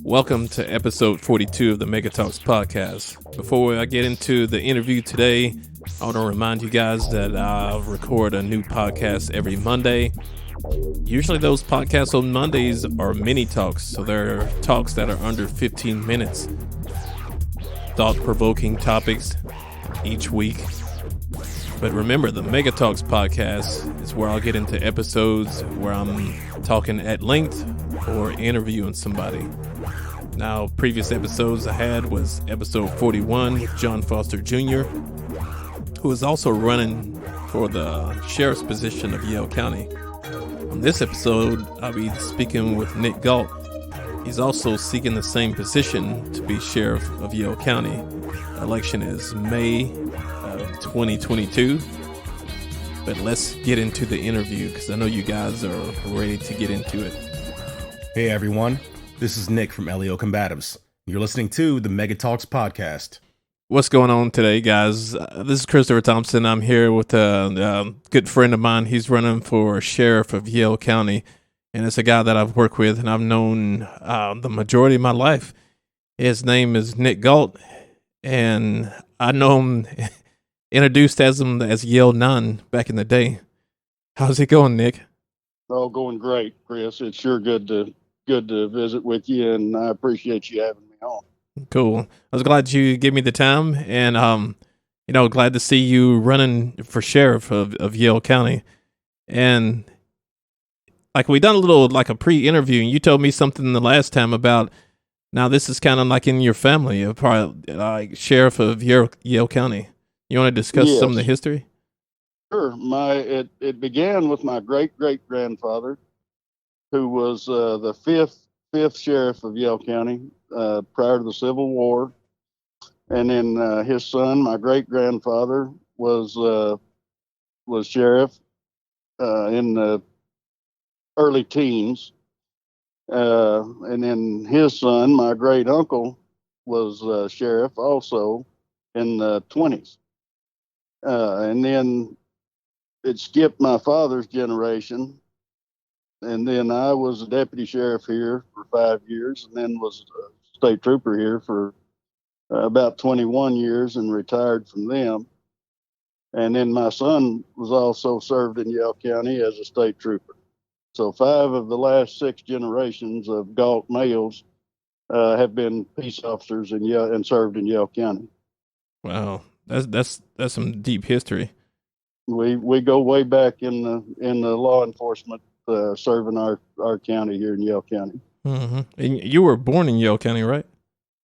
Welcome to episode 42 of the Mega Talks podcast. Before I get into the interview today, I want to remind you guys that I record a new podcast every Monday. Usually those podcasts on Mondays are mini talks, so they're talks that are under 15 minutes. Thought-provoking topics each week. But remember, the Mega Talks podcast is where I'll get into episodes where I'm talking at length or interviewing somebody. Now, previous episodes I had was episode 41 with John Foster Jr., who is also running for the sheriff's position of Yale County. On this episode, I'll be speaking with Nick Gault. He's also seeking the same position to be sheriff of Yale County. The election is May of 2022. But let's get into the interview because I know you guys are ready to get into it. Hey everyone, this is Nick from LEO Combatives. You're listening to the Mega Talks podcast. What's going on today, guys? This is Christopher Thompson. I'm here with a good friend of mine. He's running for sheriff of Yale County, and it's a guy that I've worked with and I've known the majority of my life. His name is Nick Gault, and I know him, introduced as him as Yale 9 back in the day. How's it going, Nick? Oh, going great, Chris. It's sure good to visit with you, and I appreciate you having me on. Cool. I was glad you gave me the time, and glad to see you running for sheriff of Yale County. And like we done a little like a pre-interview, and you told me something the last time about now this is kind of like in your family, probably like sheriff of Yale County. You want to discuss some of the history? Sure. It began with my great-great-grandfather, who was the fifth sheriff of Yale County prior to the Civil War. And then his son, my great-grandfather, was sheriff in the early teens. And then his son, my great-uncle, was sheriff also in the 20s. And then it skipped my father's generation. And then I was a deputy sheriff here for 5 years, and then was a state trooper here for about 21 years and retired from them. And then my son was also served in Yale County as a state trooper. So 5 of the last 6 generations of Gault males have been peace officers in Yale and served in Yale County. Wow, that's some deep history. We go way back in the law enforcement. Serving our county here in Yale County. Mm-hmm. And you were born in Yale County, right?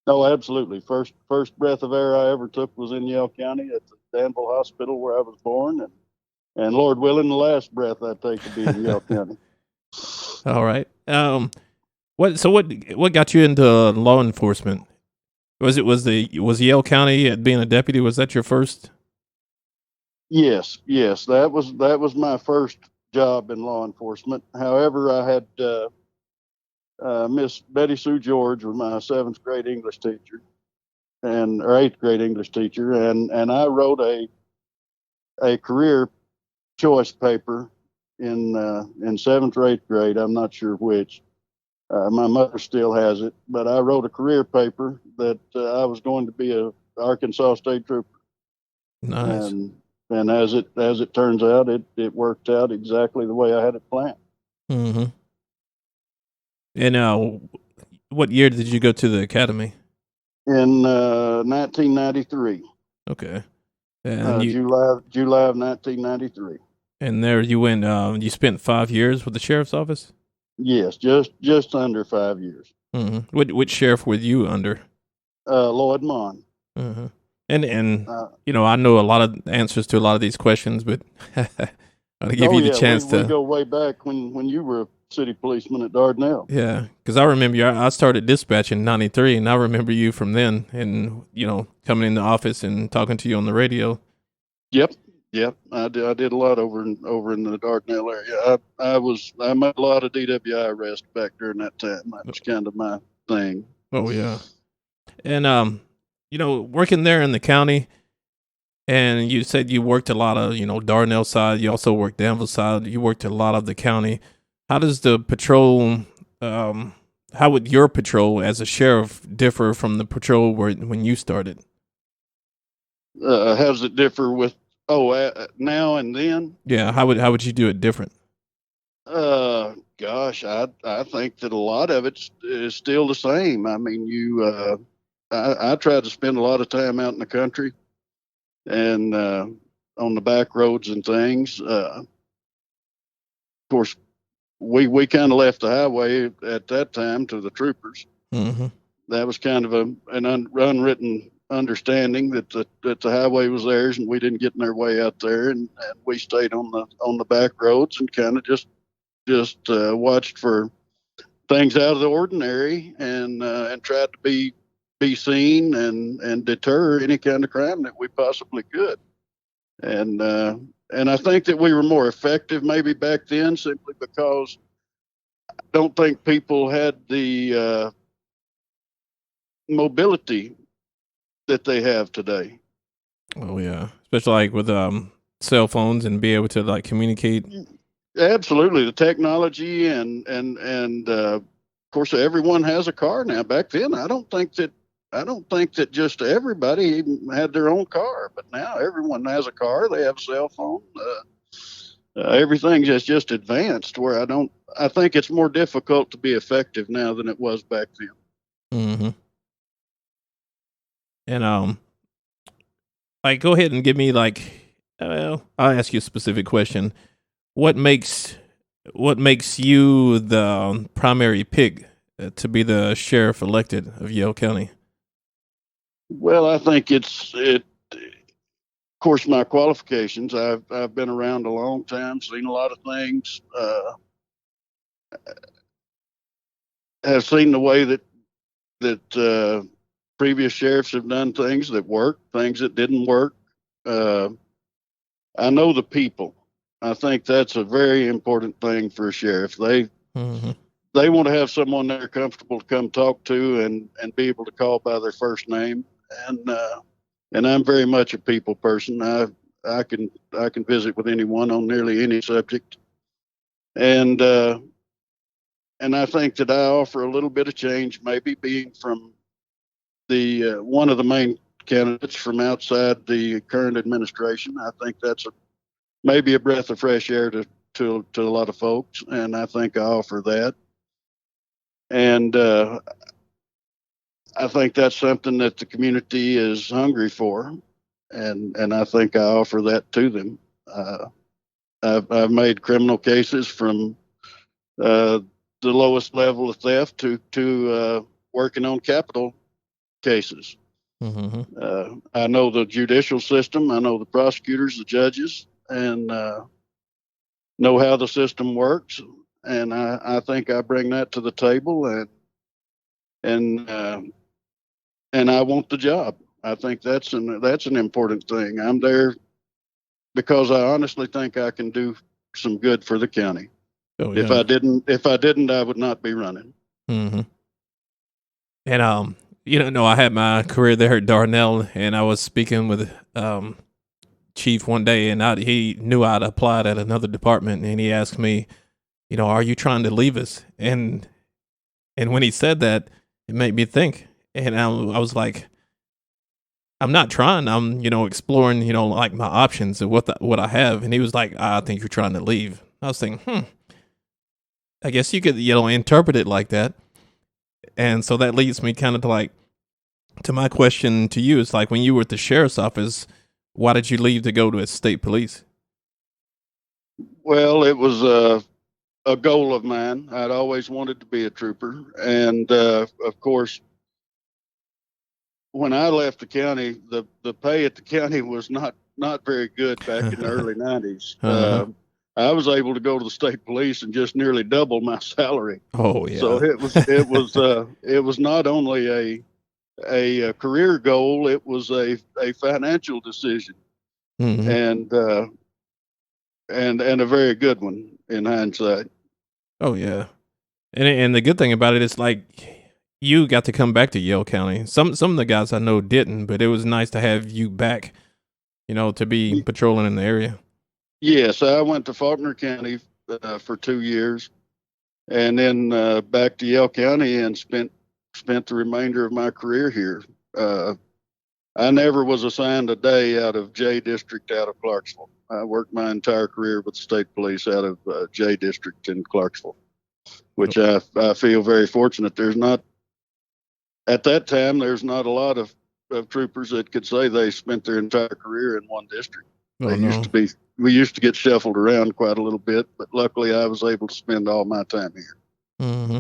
Oh, absolutely. First breath of air I ever took was in Yale County at the Danville Hospital where I was born, and Lord willing, the last breath I take will be in Yale County. All right. What got you into law enforcement? Was Yale County being a deputy? Was that your first? Yes. That was my first job in law enforcement. However, I had Miss Betty Sue George was my 7th grade English teacher, or 8th grade English teacher, and I wrote a career choice paper in 7th or 8th grade. I'm not sure which. My mother still has it, but I wrote a career paper that I was going to be a Arkansas state trooper. Nice. And as it turns out, it worked out exactly the way I had it planned. Mm-hmm. And what year did you go to the academy? In 1993. Okay. And July of 1993. And there you went. You spent 5 years with the sheriff's office. Yes, just under 5 years. Mm-hmm. Which sheriff were you under? Lloyd Mon. Mm-hmm. And I know a lot of answers to a lot of these questions, but I'll give you the chance to. We go way back when you were a city policeman at Dardanelle. Yeah, because I remember I started dispatch in '93, and I remember you from then, and coming in the office and talking to you on the radio. Yep. I did a lot over in the Dardanelle area. I made a lot of DWI arrests back during that time. That was kind of my thing. Oh yeah, and working there in the county, and you said you worked a lot of, Dardanelle side. You also worked Danville side. You worked a lot of the county. How does the patrol how would your patrol as a sheriff differ from the patrol when you started? How does it differ with now and then? Yeah, how would you do it different? Gosh, I think that a lot of it is still the same. I mean, I try to spend a lot of time out in the country and on the back roads and things. Of course, we kind of left the highway at that time to the troopers. Mm-hmm. That was kind of an unwritten understanding that the highway was theirs, and we didn't get in their way out there, and we stayed on the back roads and kind of just watched for things out of the ordinary and tried to be seen and deter any kind of crime that we possibly could. And I think that we were more effective maybe back then simply because I don't think people had the mobility that they have today. Oh yeah, especially like with cell phones and be able to like communicate. Absolutely, the technology and of course everyone has a car now. Back then, I don't think that just everybody even had their own car, but now everyone has a car. They have a cell phone. Everything is just advanced. Where I think it's more difficult to be effective now than it was back then. Mm-hmm. And like go ahead and give me like, well, I'll ask you a specific question. What makes you the primary pick to be the sheriff elected of Yale County? Well, I think of course, my qualifications. I've been around a long time, seen a lot of things. Have seen the way that previous sheriffs have done things that worked, things that didn't work. I know the people. I think that's a very important thing for a sheriff. Mm-hmm. They want to have someone they're comfortable to come talk to and be able to call by their first name. And I'm very much a people person. I can visit with anyone on nearly any subject. And I think that I offer a little bit of change, maybe being from the one of the main candidates from outside the current administration. I think that's maybe a breath of fresh air to a lot of folks, and I think I offer that. And I think that's something that the community is hungry for, and I think I offer that to them. I've made criminal cases from the lowest level of theft to working on capital cases. Mm-hmm. I know the judicial system. I know the prosecutors, the judges, and know how the system works. And I think I bring that to the table, and I want the job. I think that's an important thing. I'm there because I honestly think I can do some good for the county. Oh yeah. If I didn't, I would not be running. Mm-hmm. And I had my career there at Darnell, and I was speaking with chief one day, and he knew I'd applied at another department, and he asked me, are you trying to leave us? And when he said that, it made me think, and I was like, I'm not trying. I'm exploring like my options and what I have. And he was like, I think you're trying to leave. I was thinking, I guess you could interpret it like that. And so that leads me kind of to my question to you. It's like, when you were at the sheriff's office, why did you leave to go to state police? Well, it was a goal of mine. I'd always wanted to be a trooper. And of course, when I left the county, the pay at the county was not very good back in the early 90s. Uh-huh. I was able to go to the state police and just nearly double my salary. Oh yeah. So it was not only a career goal, it was a financial decision. Mm-hmm. And a very good one in hindsight. Oh yeah. And the good thing about it is, like, you got to come back to Yale County. Some of the guys I know didn't, but it was nice to have you back, to be patrolling in the area. Yes, I went to Faulkner County for 2 years, and then back to Yale County and spent the remainder of my career here. I never was assigned a day out of J District out of Clarksville. I worked my entire career with the state police out of J District in Clarksville, which I feel very fortunate. There's not, at that time, there's not a lot of troopers that could say they spent their entire career in one district. Oh, no. We used to get shuffled around quite a little bit, but luckily I was able to spend all my time here. Mm-hmm.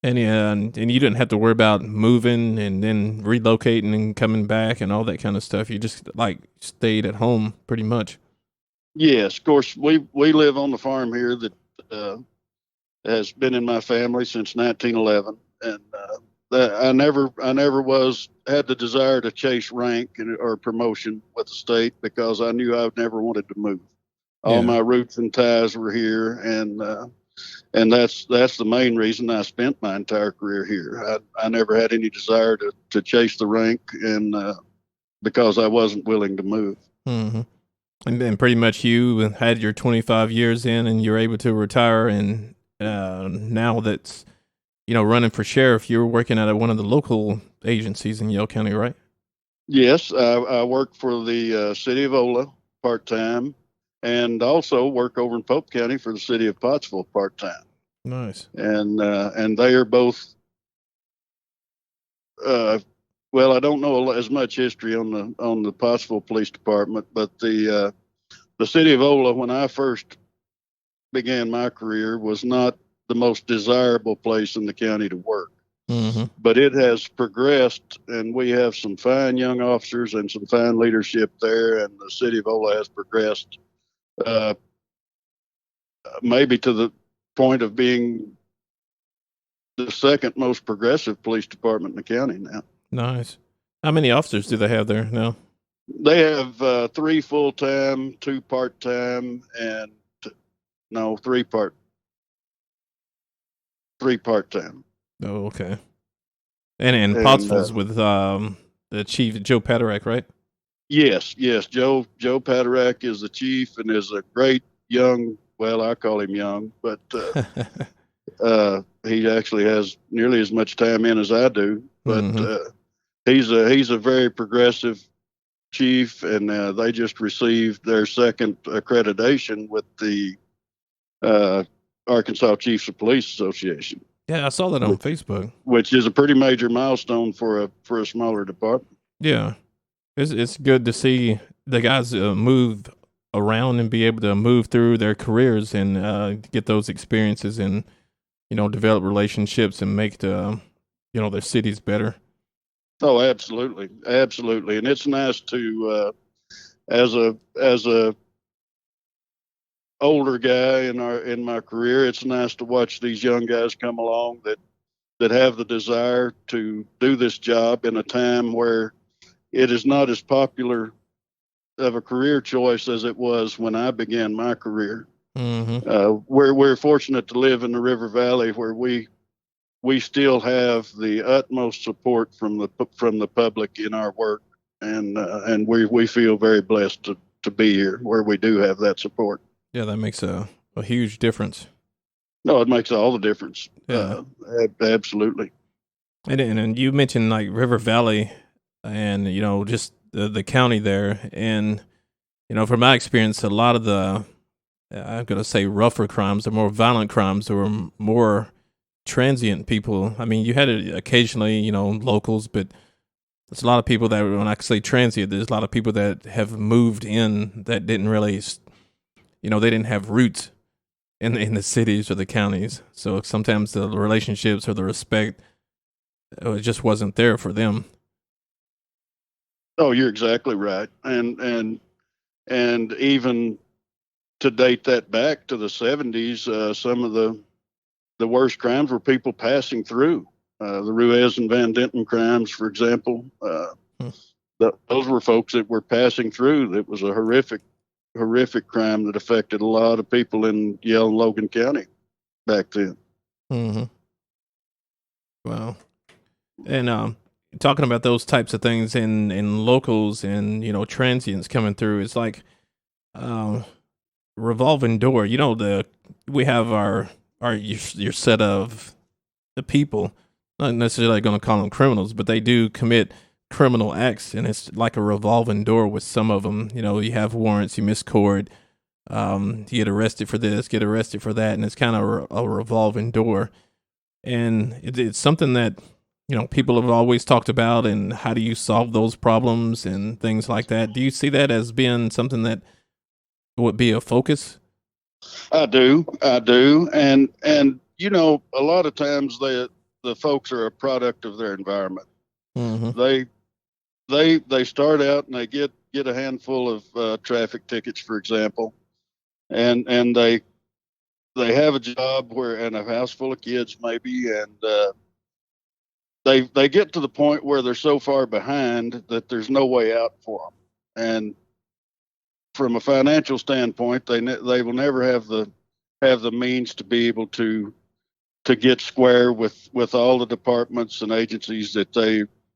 And you didn't have to worry about moving and then relocating and coming back and all that kind of stuff. You just like stayed at home pretty much. Yes, of course, we live on the farm here that has been in my family since 1911, and I never had the desire to chase rank or promotion with the state because I knew I never wanted to move. All my roots and ties were here, and that's the main reason I spent my entire career here. I never had any desire to chase the rank, and because I wasn't willing to move. Mm-hmm. And then pretty much you had your 25 years in, and you're able to retire. And now that's, running for sheriff, you're working at one of the local agencies in Yale County, right? Yes, I work for the city of Ola part-time, and also work over in Pope County for the city of Pottsville part-time. Nice. And they are both, well, I don't know as much history on the Pottsville Police Department, but the city of Ola, when I first began my career, was not the most desirable place in the county to work. Mm-hmm. But it has progressed, and we have some fine young officers and some fine leadership there, and the city of Ola has progressed maybe to the point of being the second most progressive police department in the county now. Nice. How many officers do they have there now? They have 3 full-time, 2 part-time, and three part-time. Oh, okay. And Pottsville's with the chief, Joe Paderak, right? Yes. Joe Paderak is the chief and is a great young, well, I call him young, but he actually has nearly as much time in as I do. But he's a very progressive chief, and they just received their second accreditation with the Arkansas Chiefs of Police Association. Yeah, I saw that on Facebook. Which is a pretty major milestone for a smaller department. Yeah, it's good to see the guys move around and be able to move through their careers and get those experiences and develop relationships and make their cities better. Oh, absolutely, and it's nice to as a older guy in my career, it's nice to watch these young guys come along that have the desire to do this job in a time where it is not as popular of a career choice as it was when I began my career. Mm-hmm. We're fortunate to live in the River Valley, where we still have the utmost support from the public in our work, and we feel very blessed to be here where we do have that support. Yeah, that makes a huge difference. No, it makes all the difference. Yeah, absolutely. And you mentioned like River Valley, and just the county there, and from my experience, a lot of the I'm gonna say rougher crimes, the more violent crimes, or more transient people. I mean, you had it occasionally, locals, but there's a lot of people that, when I say transient, there's a lot of people that have moved in that didn't really, they didn't have roots in the cities or the counties. So sometimes the relationships or the respect, it just wasn't there for them. Oh, you're exactly right. And even to date that back to the 70s, some of the worst crimes were people passing through. The Ruiz and Van Denton crimes, for example, those were folks that were passing through. It was a horrific crime that affected a lot of people in Yale and Logan County back then. Mm-hmm. Wow. And talking about those types of things in locals and transients coming through, it's like revolving door. We have our or your set of the people, not necessarily going to call them criminals, but they do commit criminal acts, and it's like a revolving door with some of them. You know, you have warrants, you miss court, you get arrested for this, get arrested for that, and it's kind of a revolving door. And it's something that, you know, people have always talked about, and how do you solve those problems and things like that. Do you see that as being something that would be a focus? I do, and you know, a lot of times the folks are a product of their environment. Mm-hmm. They start out and they get a handful of traffic tickets, for example, and they have a job where, and a house full of kids maybe, and they get to the point where they're so far behind that there's no way out for them. And from a financial standpoint, they will never have the means to be able to get square with all the departments and agencies that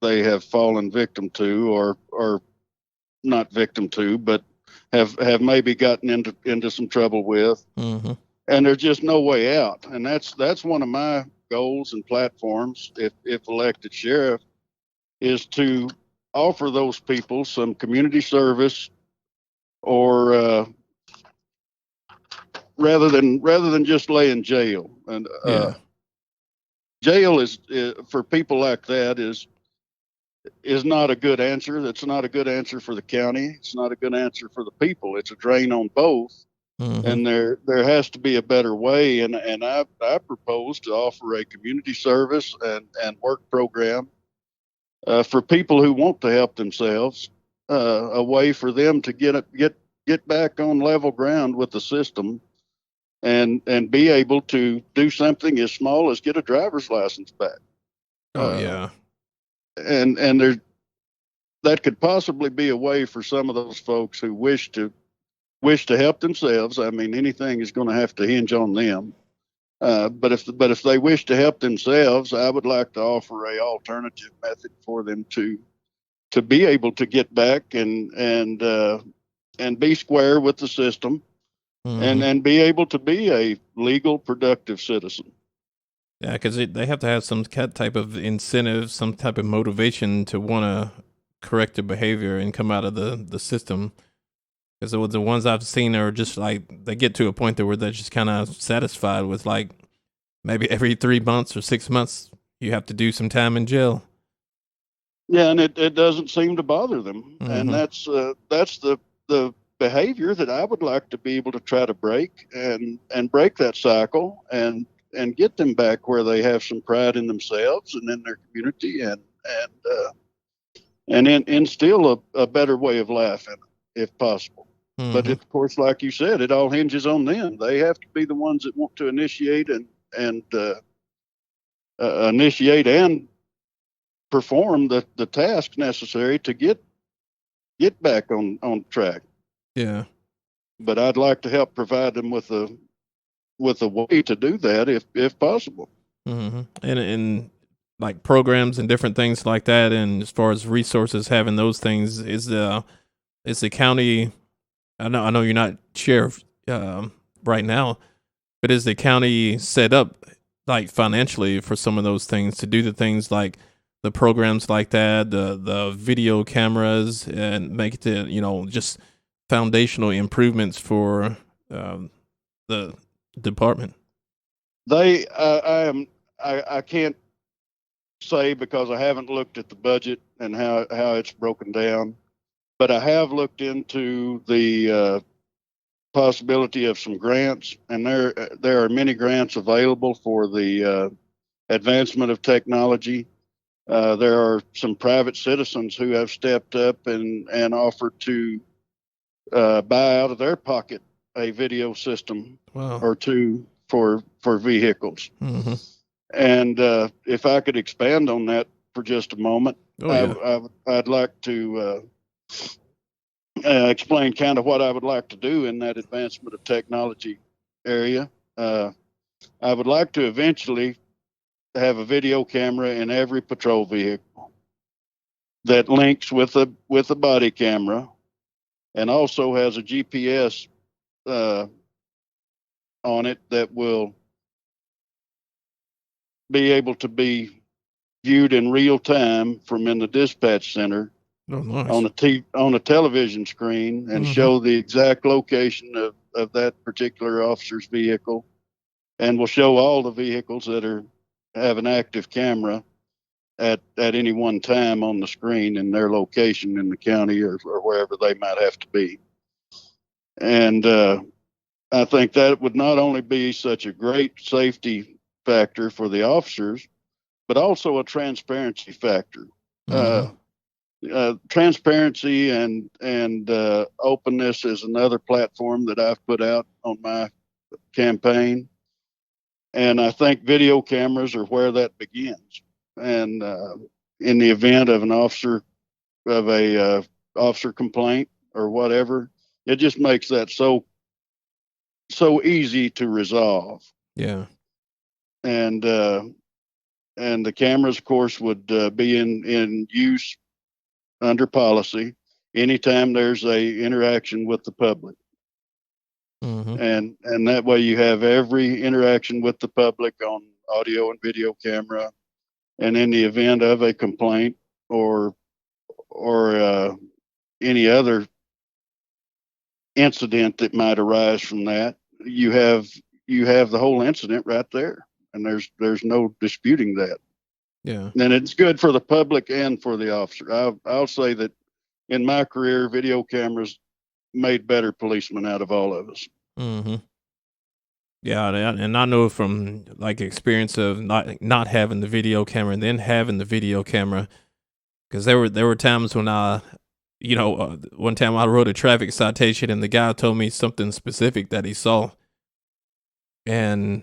they have fallen victim to, or not victim to, but have maybe gotten into some trouble with. Mm-hmm. And there's just no way out. And that's one of my goals and platforms, if elected sheriff, is to offer those people some community service, or rather than just lay in jail. And Yeah. jail is for people like that is not a good answer. That's not a good answer for the county. It's not a good answer for the people. It's a drain on both. Mm-hmm. And there has to be a better way. And I propose to offer a community service and work program for people who want to help themselves, a way for them to get back on level ground with the system, and be able to do something as small as get a driver's license back. Oh yeah. And that could possibly be a way for some of those folks who wish to help themselves. I mean, anything is going to have to hinge on them. But if they wish to help themselves, I would like to offer a alternative method for them to be able to get back and be square with the system, Mm-hmm. and be able to be a legal, productive citizen. Yeah, because they have to have some type of incentive, some type of motivation to want to correct their behavior and come out of the system. Because the ones I've seen are just like, they get to a point where they're just kind of satisfied with, like, maybe every 3 months or 6 months you have to do some time in jail. Yeah, and it doesn't seem to bother them, Mm-hmm. and that's the behavior that I would like to be able to try to break, and break that cycle, and get them back where they have some pride in themselves and in their community, and instill a better way of life in it, if possible. Mm-hmm. But of course, like you said, it all hinges on them. They have to be the ones that want to initiate and initiate and perform the tasks necessary to get back on track. Yeah. But I'd like to help provide them with a way to do that, if possible. Mm-hmm. And like programs and different things like that. And as far as resources, having those things, is the county. I know you're not sheriff right now, but is the county set up, like, financially for some of those things, to do the things like the programs like that, the video cameras, and make it, you know, just foundational improvements for the department? I can't say, because I haven't looked at the budget and how it's broken down, but I have looked into the possibility of some grants, and there are many grants available for the advancement of technology. There are some private citizens who have stepped up and offered to buy out of their pocket a video system. Wow. Or two for vehicles. Mm-hmm. And if I could expand on that for just a moment, Oh, yeah. I'd like to explain kind of what I would like to do in that advancement of technology area. I would like to eventually have a video camera in every patrol vehicle that links with a body camera, and also has a GPS on it that will be able to be viewed in real time from in the dispatch center Oh, nice. on a television screen and show the exact location of that particular officer's vehicle, and will show all the vehicles that have an active camera at any one time on the screen and their location in the county or wherever they might have to be. And I think that would not only be such a great safety factor for the officers, but also a transparency factor. Transparency and openness is another platform that I've put out on my campaign, and I think video cameras are where that begins. And in the event of an officer complaint or whatever, it just makes that so easy to resolve. Yeah. And the cameras, of course, would be in use under policy anytime there's a interaction with the public. And that way you have every interaction with the public on audio and video camera. And in the event of a complaint or any other incident that might arise from that, you have the whole incident right there, and there's no disputing that. Yeah. And it's good for the public and for the officer. I'll say that in my career, video cameras made better policemen out of all of us. Yeah, and I know from like experience of not having the video camera and then having the video camera, because there were times when one time I wrote a traffic citation and the guy told me something specific that he saw, and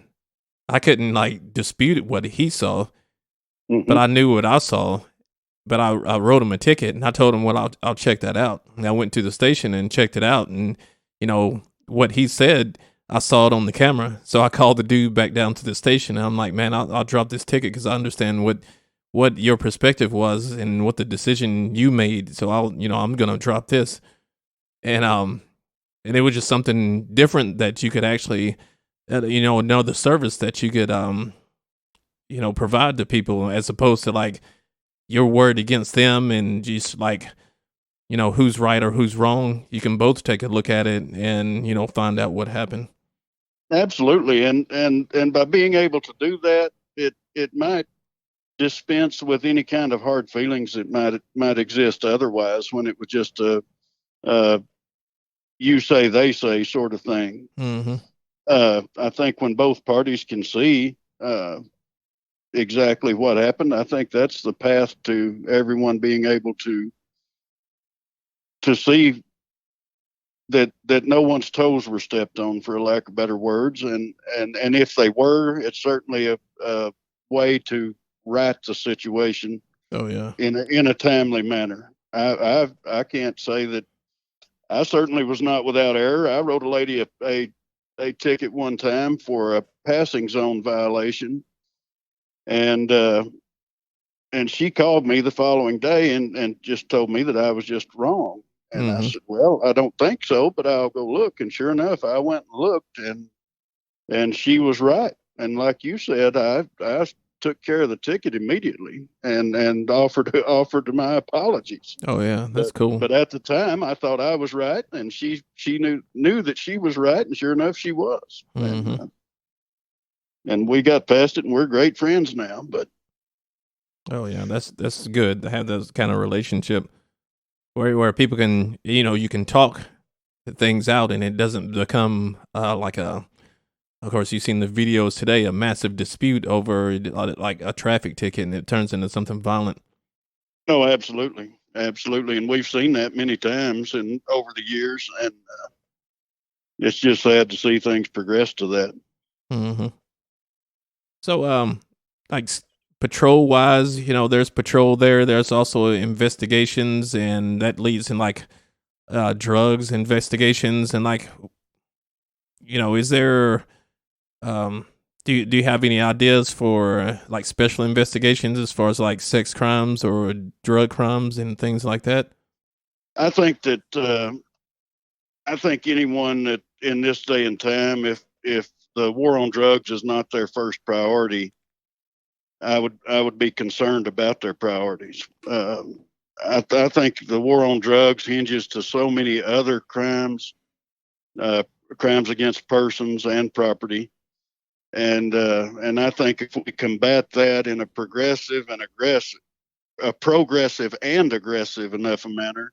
I couldn't like dispute what he saw, but I knew what I saw. But I wrote him a ticket and I told him, well, I'll check that out. And I went to the station and checked it out, and what he said, I saw it on the camera. So I called the dude back down to the station and I'm like, man, I'll drop this ticket because I understand what your perspective was and what the decision you made. So I'm going to drop this. And it was just something different that you could actually, know the service that you could, provide to people, as opposed to like your word against them and just like, who's right or who's wrong. You can both take a look at it and, find out what happened. Absolutely. And by being able to do that, it might dispense with any kind of hard feelings that might exist otherwise, when it was just a you say, they say sort of thing. I think when both parties can see exactly what happened, I think that's the path to everyone being able to see that no one's toes were stepped on, for lack of better words, and if they were, it's certainly a way to right the situation. Oh yeah, in a timely manner. I can't say that I certainly was not without error. I wrote a lady a ticket one time for a passing zone violation, and she called me the following day and just told me that I was just wrong. And I said, well, I don't think so, but I'll go look. And sure enough, I went and looked, and she was right. And like you said, I took care of the ticket immediately and offered my apologies. Oh yeah, that's cool. But at the time, I thought I was right, and she knew that she was right, and sure enough, she was. And we got past it, and we're great friends now. But oh yeah, that's good to have those kind of relationship where people can, you can talk things out and it doesn't become like of course you've seen the videos today, a massive dispute over like a traffic ticket, and it turns into something violent. No, absolutely. And we've seen that many times and over the years, and it's just sad to see things progress to that. So, like patrol wise, there's patrol there. There's also investigations, and that leads in like drugs investigations, and like, is there do you have any ideas for like special investigations as far as like sex crimes or drug crimes and things like that? I think that anyone that in this day and time, if the war on drugs is not their first priority, I would be concerned about their priorities. I think the war on drugs hinges to so many other crimes, crimes against persons and property, and I think if we combat that in a progressive and aggressive enough a manner,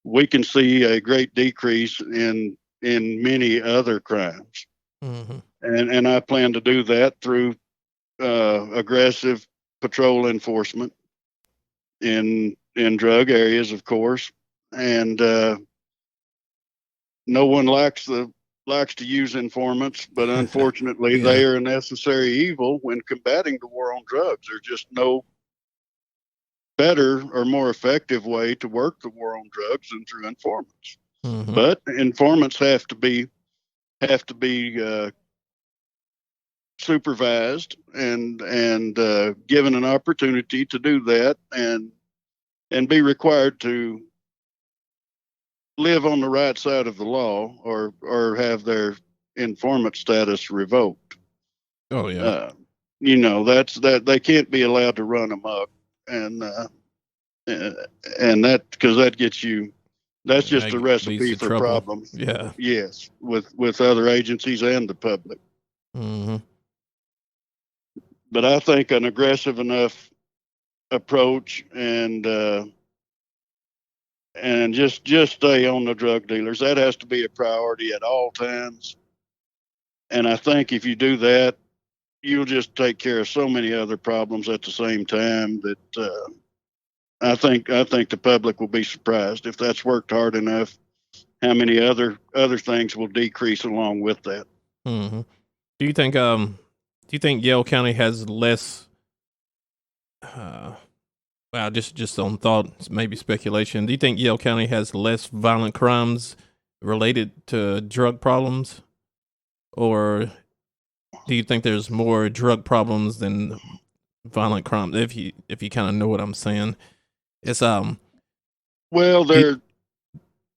we can see a great decrease in many other crimes. Mm-hmm. And I plan to do that through aggressive patrol enforcement in drug areas, of course, and no one likes to use informants, but unfortunately, Yeah. they are a necessary evil when combating the war on drugs. There's just no better or more effective way to work the war on drugs than through informants. Mm-hmm. But informants have to be supervised and given an opportunity to do that, and be required to live on the right side of the law, or have their informant status revoked. Oh yeah. That's that they can't be allowed to run amok, and that, because that gets you. That's And just that a leads recipe to for trouble. problems. Yeah. Yes, with other agencies and the public. Mm-hmm. But I think an aggressive enough approach, and just stay on the drug dealers. That has to be a priority at all times. And I think if you do that, you'll just take care of so many other problems at the same time that I think the public will be surprised if that's worked hard enough. How many other things will decrease along with that? Mm-hmm. Do you think Yale County has less? Well, just on thought, maybe speculation. Do you think Yale County has less violent crimes related to drug problems, or do you think there's more drug problems than violent crimes? If you kind of know what I'm saying, it's Well, do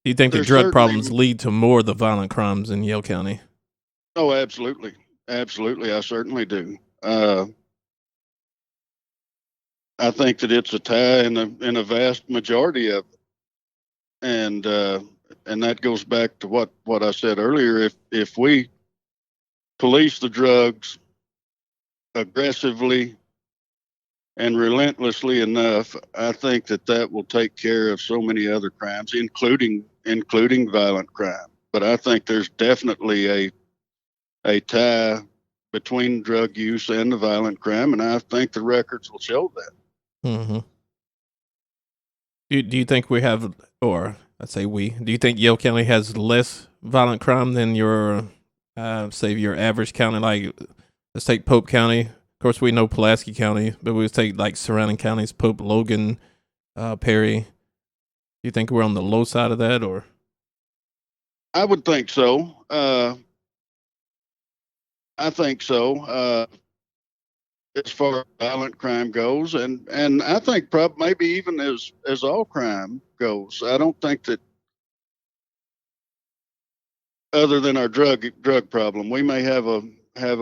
you think the there's drug problems certainly. lead to more of the violent crimes in Yale County? Oh, absolutely, absolutely. I certainly do. I think that it's a tie in a vast majority of it. And that goes back to what I said earlier. If we police the drugs aggressively and relentlessly enough, I think that will take care of so many other crimes, including violent crime. But I think there's definitely a tie between drug use and the violent crime, and I think the records will show that. Mm-hmm. Do you think we have, or I say we? Do you think Yale County has less violent crime than your, say your average county? Like, let's take Pope County. Of course, we know Pulaski County, but we take like surrounding counties, Pope, Logan, Perry. Do you think we're on the low side of that, or? I would think so. I think so. As far as violent crime goes, and I think maybe even as all crime goes, I don't think that, other than our drug problem, we may have a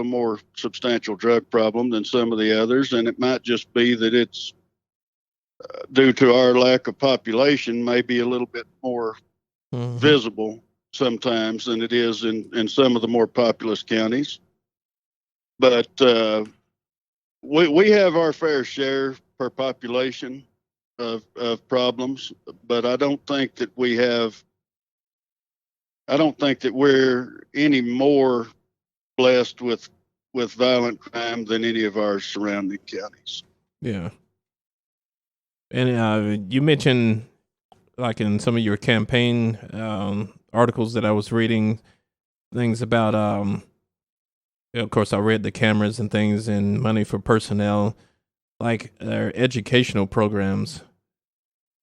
more substantial drug problem than some of the others, and it might just be that it's due to our lack of population, maybe a little bit more Mm-hmm. visible sometimes than it is in some of the more populous counties. But we have our fair share per population of problems, but I don't think that we're any more blessed with violent crime than any of our surrounding counties. Yeah. And you mentioned, like in some of your campaign articles that I was reading, things about of course I read the cameras and things and money for personnel, like their educational programs.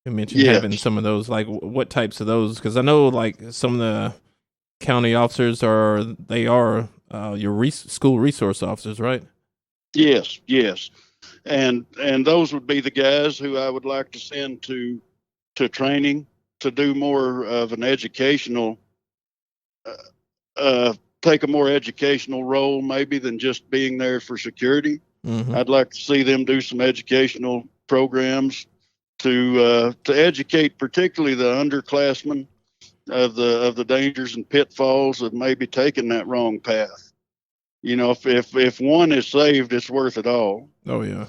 You mentioned having Yes. some of those. Like what types of those? Because I know like some of the county officers are your school resource officers, right? Yes, and those would be the guys who I would like to send to training to do more of an educational, take a more educational role, maybe, than just being there for security. Mm-hmm. I'd like to see them do some educational programs to educate, particularly the underclassmen, of the dangers and pitfalls of maybe taking that wrong path. If one is saved, it's worth it all. Oh yeah.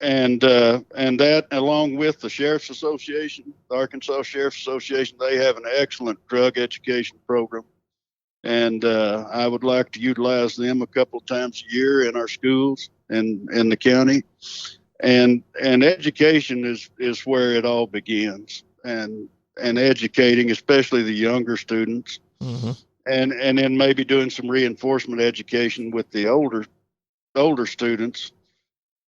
And that, along with the Sheriff's Association, the Arkansas Sheriff's Association, they have an excellent drug education program. And I would like to utilize them a couple of times a year in our schools and in the county. And education is where it all begins. And educating, especially the younger students, Mm-hmm. and then maybe doing some reinforcement education with the older students.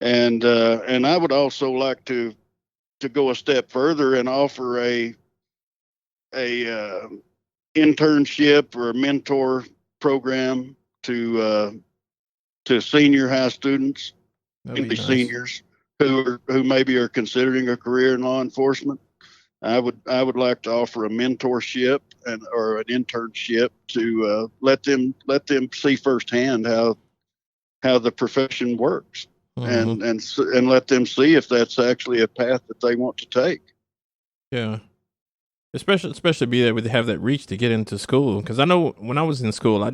And I would also like to go a step further and offer a internship or a mentor program to senior high students, That'd be maybe nice. seniors who maybe are considering a career in law enforcement. I would like to offer a mentorship or an internship to let them see firsthand how the profession works, Mm-hmm. and let them see if that's actually a path that they want to take. Yeah. Especially be able to have that reach to get into school. Because I know when I was in school, I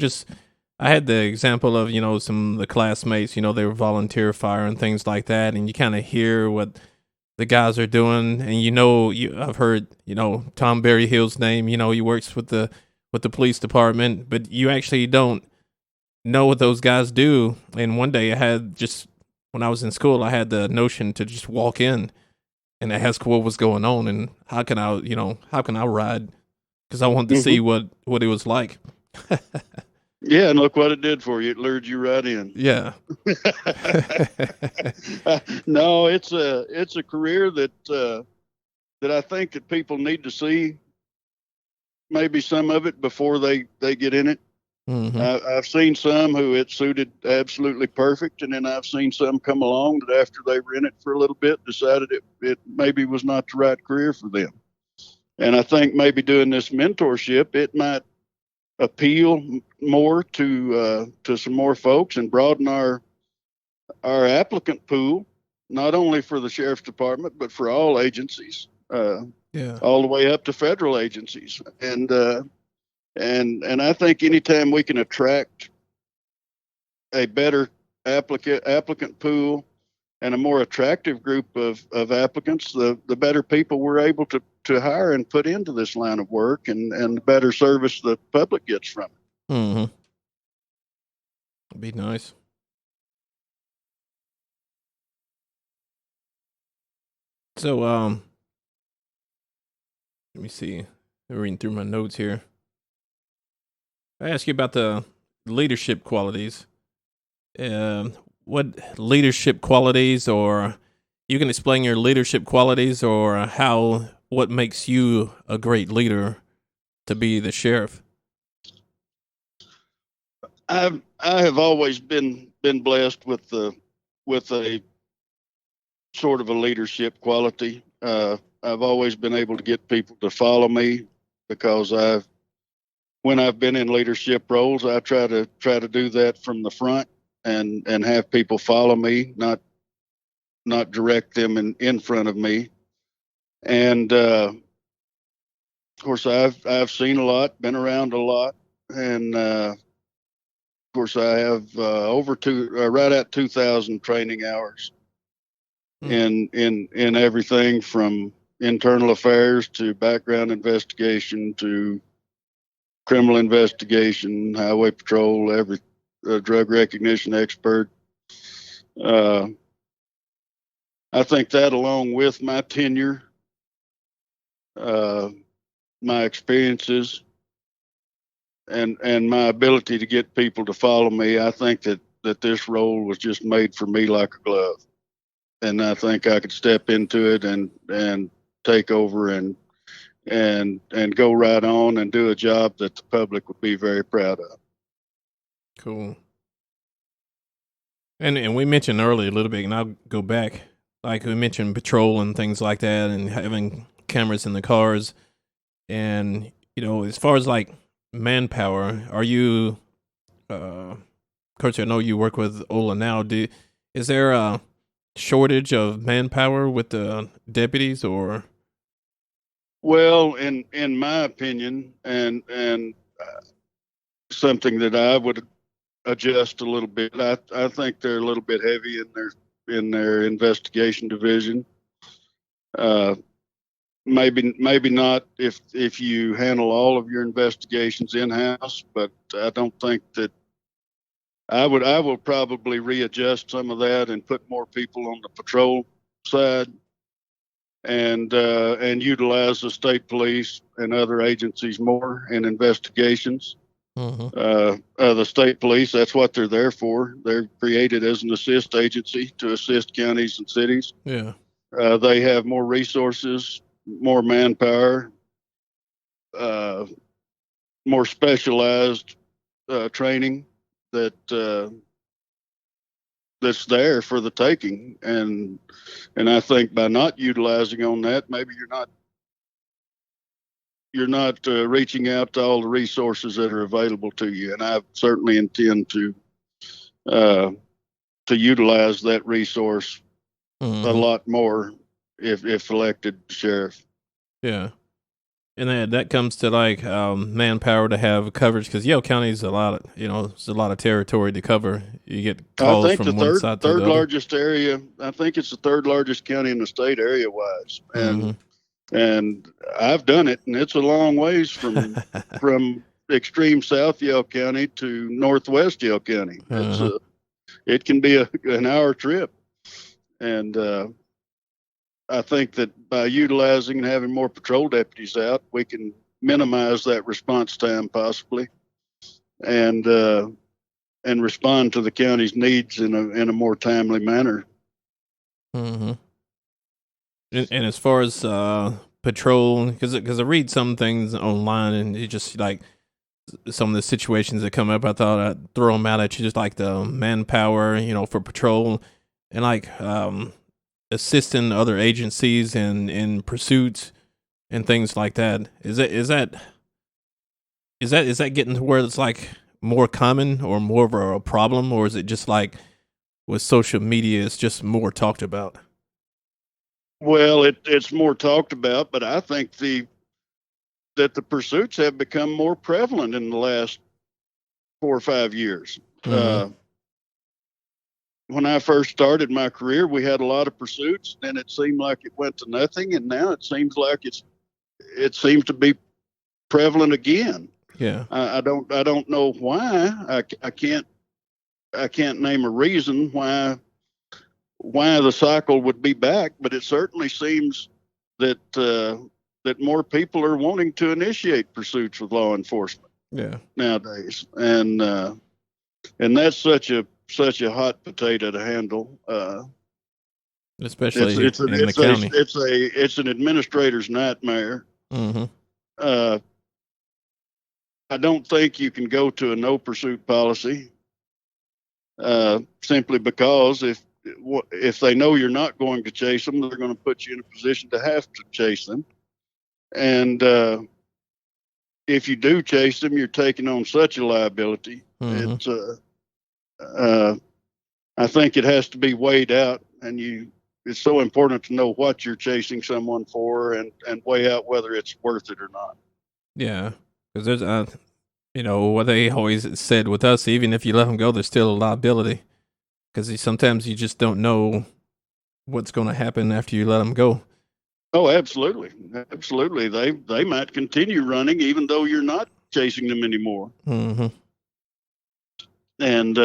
had the example of, some of the classmates, they were volunteer fire and things like that. And you kind of hear what the guys are doing. And, I've heard, Tom Berryhill's name, he works with the police department, but you actually don't know what those guys do. And one day when I was in school, I had the notion to just walk in and ask what was going on and how can I ride? Because I wanted to see what it was like. Yeah, and look what it did for you. It lured you right in. Yeah. No, it's a career that I think that people need to see maybe some of it before they get in it. Mm-hmm. I've seen some who it suited absolutely perfect, and then I've seen some come along that after they were in it for a little bit decided it maybe was not the right career for them. And I think maybe doing this mentorship, it might appeal more to some more folks and broaden our applicant pool, not only for the sheriff's department but for all agencies, Yeah. all the way up to federal agencies. And I think anytime we can attract a better applicant pool and a more attractive group of applicants, the better people we're able to hire and put into this line of work, and the better service the public gets from it. Mm-hmm. It'd be nice. So, let me see. I'm reading through my notes here. I ask you about the leadership qualities. What leadership qualities, or you can explain your leadership qualities, or what makes you a great leader to be the sheriff? I have always been blessed with a sort of a leadership quality. I've always been able to get people to follow me because when I've been in leadership roles, I try to do that from the front and have people follow me, not direct them in front of me. And of course, I've seen a lot, been around a lot, and of course, I have right at 2,000 training hours in everything from internal affairs to background investigation to criminal investigation, highway patrol, every drug recognition expert. I think that, along with my tenure, my experiences, and my ability to get people to follow me, I think that this role was just made for me like a glove. And I think I could step into it and take over and go right on and do a job that the public would be very proud of. Cool. And we mentioned earlier a little bit, and I'll go back. Like we mentioned patrol and things like that, and having cameras in the cars. And as far as like manpower, are you? Coach, I know you work with Ola now. Is there a shortage of manpower with the deputies, or? Well, in my opinion, and something that I would adjust a little bit. I think they're a little bit heavy in their investigation division. Uh, maybe not if you handle all of your investigations in house, but I don't think that I will probably readjust some of that and put more people on the patrol side and utilize the state police and other agencies more in investigations. The state police, that's what they're there for. They're created as an assist agency to assist counties and cities. Yeah. They have more resources, more manpower, more specialized training that's there for the taking. And I think by not utilizing on that, maybe you're not reaching out to all the resources that are available to you. And I certainly intend to utilize that resource a lot more if elected sheriff. Yeah. And that comes to like manpower to have coverage, because Yale County is a lot of, it's a lot of territory to cover. You get calls from one side to the other. Largest area. I think it's the third largest county in the state area wise, and I've done it, and it's a long ways from extreme South Yale County to Northwest Yale County. It can be an hour trip, and I think that by utilizing and having more patrol deputies out, we can minimize that response time possibly, and respond to the county's needs in a more timely manner. And as far as patrol, because I read some things online, and it just like some of the situations that come up, I thought I'd throw them out at you, just like the manpower, for patrol, and like assisting other agencies in pursuits and things like that. Is that getting to where it's like more common or more of a problem, or is it just like with social media, it's just more talked about? Well, it's more talked about, but I think that the pursuits have become more prevalent in the last 4 or 5 years. When I first started my career, we had a lot of pursuits, and it seemed like it went to nothing, and now it seems like it seems to be prevalent again. Yeah, I don't know why. I can't name a reason why the cycle would be back, but it certainly seems that that more people are wanting to initiate pursuits with law enforcement. Yeah, nowadays, and that's such a hot potato to handle. Especially in the county. It's an administrator's nightmare. I don't think you can go to a no pursuit policy simply because if they know you're not going to chase them, they're going to put you in a position to have to chase them. And if you do chase them, you're taking on such a liability. I think it has to be weighed out, and it's so important to know what you're chasing someone for and weigh out whether it's worth it or not. Yeah, because there's what they always said with us, even if you let them go, there's still a liability, because sometimes you just don't know what's going to happen after you let them go. Oh, absolutely. They might continue running even though you're not chasing them anymore. And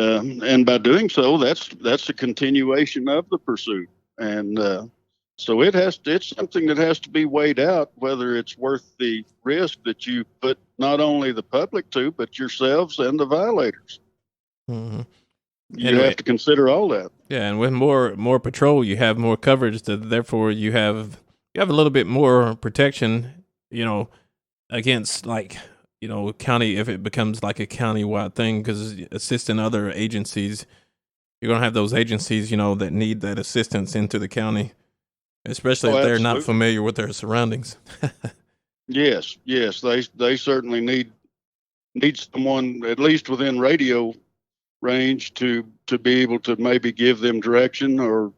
by doing so, that's a continuation of the pursuit. And so it's something that has to be weighed out, whether it's worth the risk that you put not only the public to, but yourselves and the violators. You have to consider all that. Yeah, and with more patrol, you have more coverage. Therefore, you have a little bit more protection, against like, county, if it becomes like a county-wide thing, because assisting other agencies, you're going to have those agencies, that need that assistance into the county, especially if they're not familiar with their surroundings. Yes, they certainly need someone, at least within radio range to be able to maybe give them direction or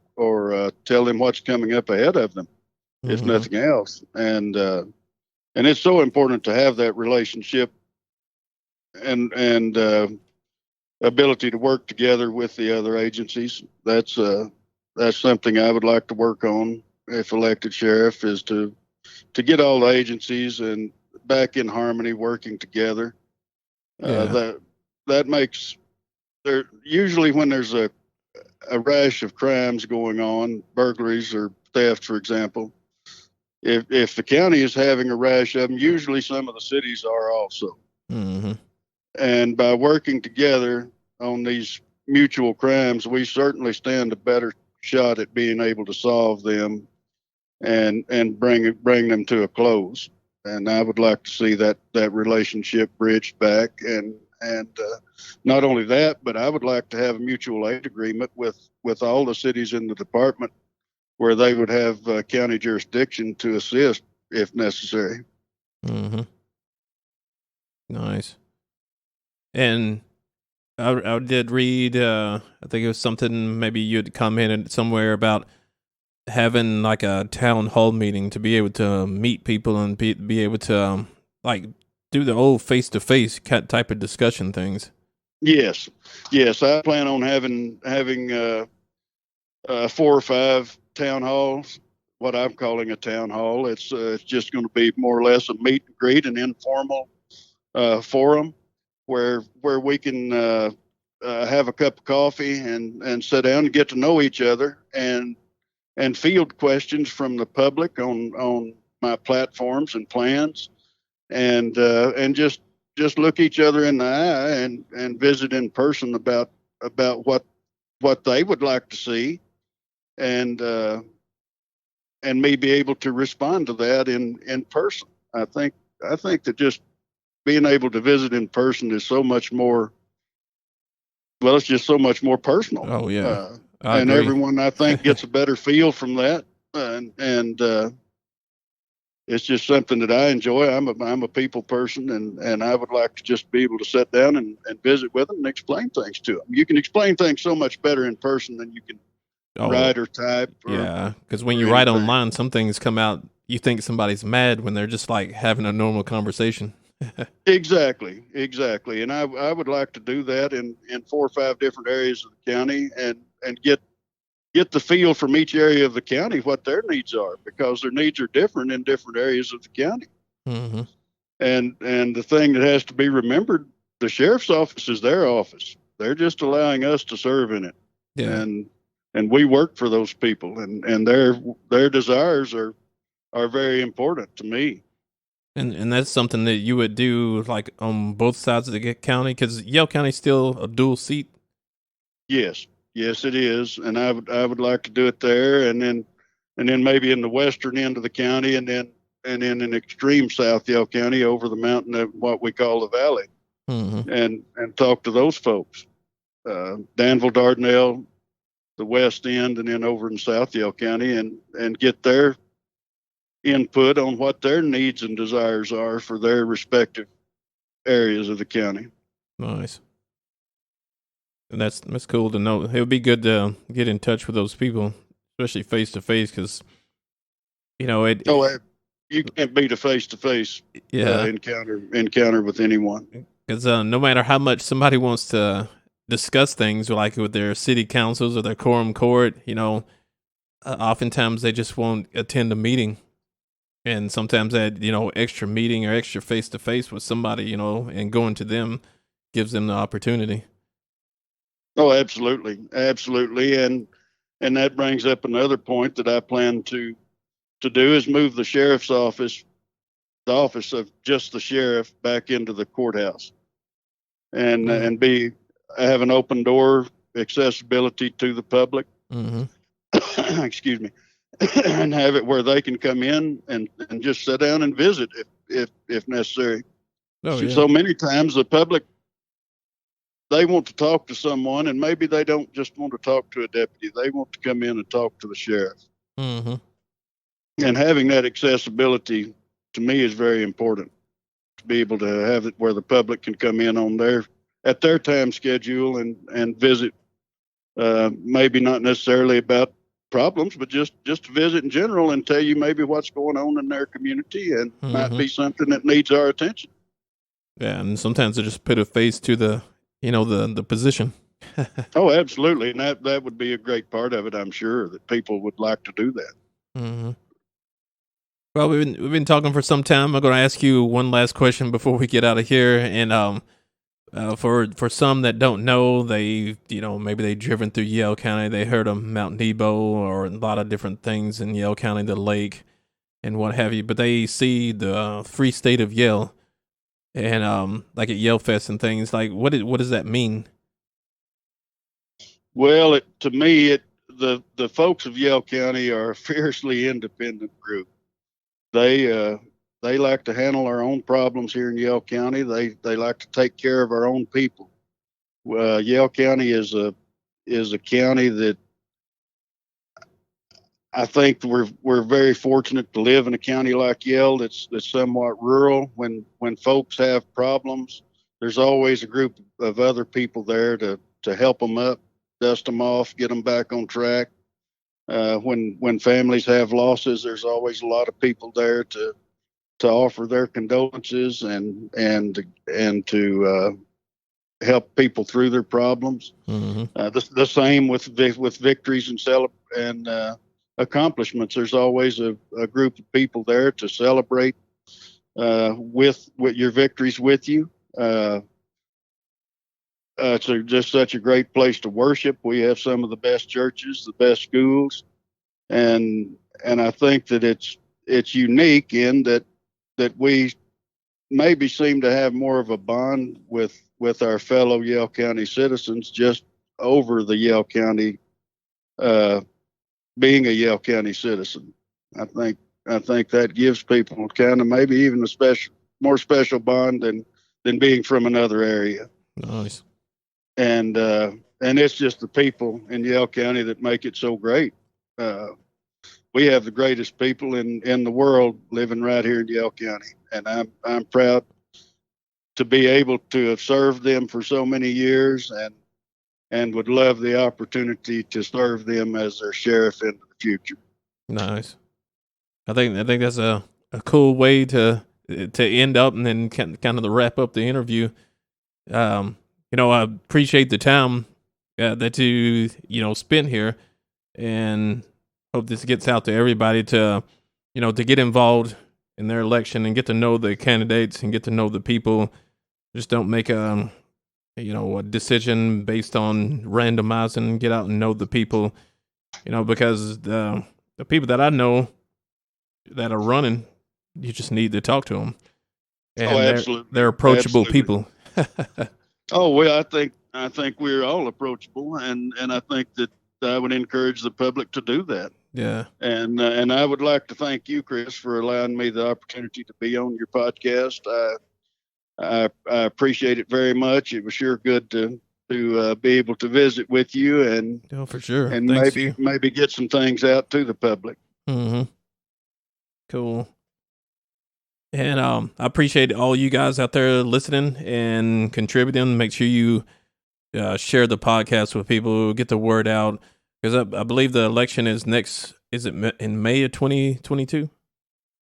tell them what's coming up ahead of them, if nothing else. And it's so important to have that relationship and ability to work together with the other agencies. That's something I would like to work on if elected sheriff, is to get all the agencies and back in harmony, working together. That makes there usually when there's a rash of crimes going on, burglaries or theft, for example. If the county is having a rash of them, usually some of the cities are also. Mm-hmm. And by working together on these mutual crimes, we certainly stand a better shot at being able to solve them and bring them to a close. And I would like to see that relationship bridged back, and not only that, but I would like to have a mutual aid agreement with all the cities in the department where they would have county jurisdiction to assist if necessary. Mm-hmm. Nice. And I did read, I think it was something, maybe you'd commented somewhere about having like a town hall meeting to be able to meet people and be able to like do the old face-to-face type of discussion things. Yes. I plan on having 4 or 5 town halls. What I'm calling a town hall. It's just going to be more or less a meet and greet, an informal forum where we can have a cup of coffee and sit down and get to know each other and field questions from the public on my platforms and plans, and just look each other in the eye and visit in person about what they would like to see, and me be able to respond to that in person. I think that just being able to visit in person is so much more. Well, it's just so much more personal. Oh yeah, and agree. Everyone, I think, gets a better feel from that, and it's just something that I enjoy. I'm a people person, and I would like to just be able to sit down and visit with them and explain things to them. You can explain things so much better in person than you can write or type. Because when you write online, some things come out, you think somebody's mad when they're just like having a normal conversation. Exactly. And I would like to do that in 4 or 5 different areas of the county and get the feel from each area of the county what their needs are, because their needs are different in different areas of the county. Mm-hmm. And the thing that has to be remembered, the sheriff's office is their office. They're just allowing us to serve in it. Yeah. And we work for those people, and their desires are very important to me. And that's something that you would do like on both sides of the county, because Yale County is still a dual seat. Yes, it is, and I would like to do it there, and then maybe in the western end of the county, and then in extreme South Yale County over the mountain of what we call the valley, mm-hmm. and talk to those folks, Danville, Dardanelle, the west end, and then over in South Yale County, and get their input on what their needs and desires are for their respective areas of the county. Nice. And that's cool to know. It would be good to get in touch with those people, especially face to face, because you can't beat a face to face encounter with anyone. Because no matter how much somebody wants to discuss things, like with their city councils or their quorum court, oftentimes they just won't attend a meeting. And sometimes that, extra meeting or extra face to face with somebody, and going to them gives them the opportunity. Oh, absolutely. And that brings up another point that I plan to do, is move the sheriff's office, the office of just the sheriff, back into the courthouse, and have an open door accessibility to the public. Mm-hmm. Excuse me. And have it where they can come in and just sit down and visit if necessary. So many times the public, they want to talk to someone, and maybe they don't just want to talk to a deputy. They want to come in and talk to the sheriff. Mm-hmm. And having that accessibility to me is very important, to be able to have it where the public can come in on their at their time schedule and visit. Maybe not necessarily about problems, but just to visit in general and tell you maybe what's going on in their community and might be something that needs our attention. Yeah, and sometimes they just put a face to the the position. Oh, absolutely, and that would be a great part of it. I'm sure that people would like to do that. Mm-hmm. Well, we've been talking for some time. I'm going to ask you one last question before we get out of here. And for some that don't know, they maybe they've driven through Yale County, they heard of Mount Nebo or a lot of different things in Yale County, the lake and what have you. But they see the free state of Yale and like at Yale Fest and things. Like what does that mean? Well, to me, the folks of Yale County are a fiercely independent group. They like to handle our own problems here in Yale County. They like to take care of our own people. Yale County is a county that I think we're very fortunate to live in a county like Yale that's somewhat rural. When folks have problems, there's always a group of other people there to help them up, dust them off, get them back on track. When families have losses, there's always a lot of people there to offer their condolences and to help people through their problems. Mm-hmm. The same with victories and accomplishments. There's always a group of people there to celebrate with your victories with you. It's just such a great place to worship. We have some of the best churches, the best schools, and I think that it's unique in that we maybe seem to have more of a bond with our fellow Yale County citizens just over the Yale County being a Yale County citizen. I think that gives people kind of maybe even a more special bond than being from another area. Nice. And it's just the people in Yale County that make it so great. We have the greatest people in the world living right here in Yale County, and I'm proud to be able to have served them for so many years, and would love the opportunity to serve them as their sheriff in the future. Nice. I think that's a cool way to end up and then kind of to wrap up the interview. I appreciate the time that you spent here, and hope this gets out to everybody to get involved in their election and get to know the candidates and get to know the people. Just don't make a decision based on randomizing. Get out and know the people, because the people that I know that are running, you just need to talk to them. And absolutely. They're approachable people. Oh, well, I think we're all approachable, and I think that I would encourage the public to do that. Yeah. And I would like to thank you, Chris, for allowing me the opportunity to be on your podcast. I appreciate it very much. It was sure good to be able to visit with you and for sure. And Thanks maybe get some things out to the public. Mm-hmm. Cool. And I appreciate all you guys out there listening and contributing. Make sure you share the podcast with people, get the word out, because I believe the election is next. Is it in May of 2022?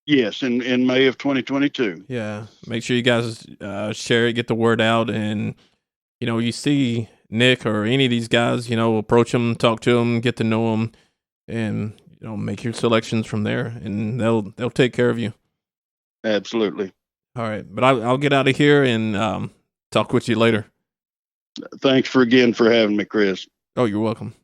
Yes, in May of 2022. Yeah, make sure you guys share it, get the word out, and you see Nick or any of these guys, approach them, talk to them, get to know them, and make your selections from there, and they'll take care of you. Absolutely. All right, but I'll get out of here and talk with you later. Thanks again for having me, Chris. Oh, you're welcome.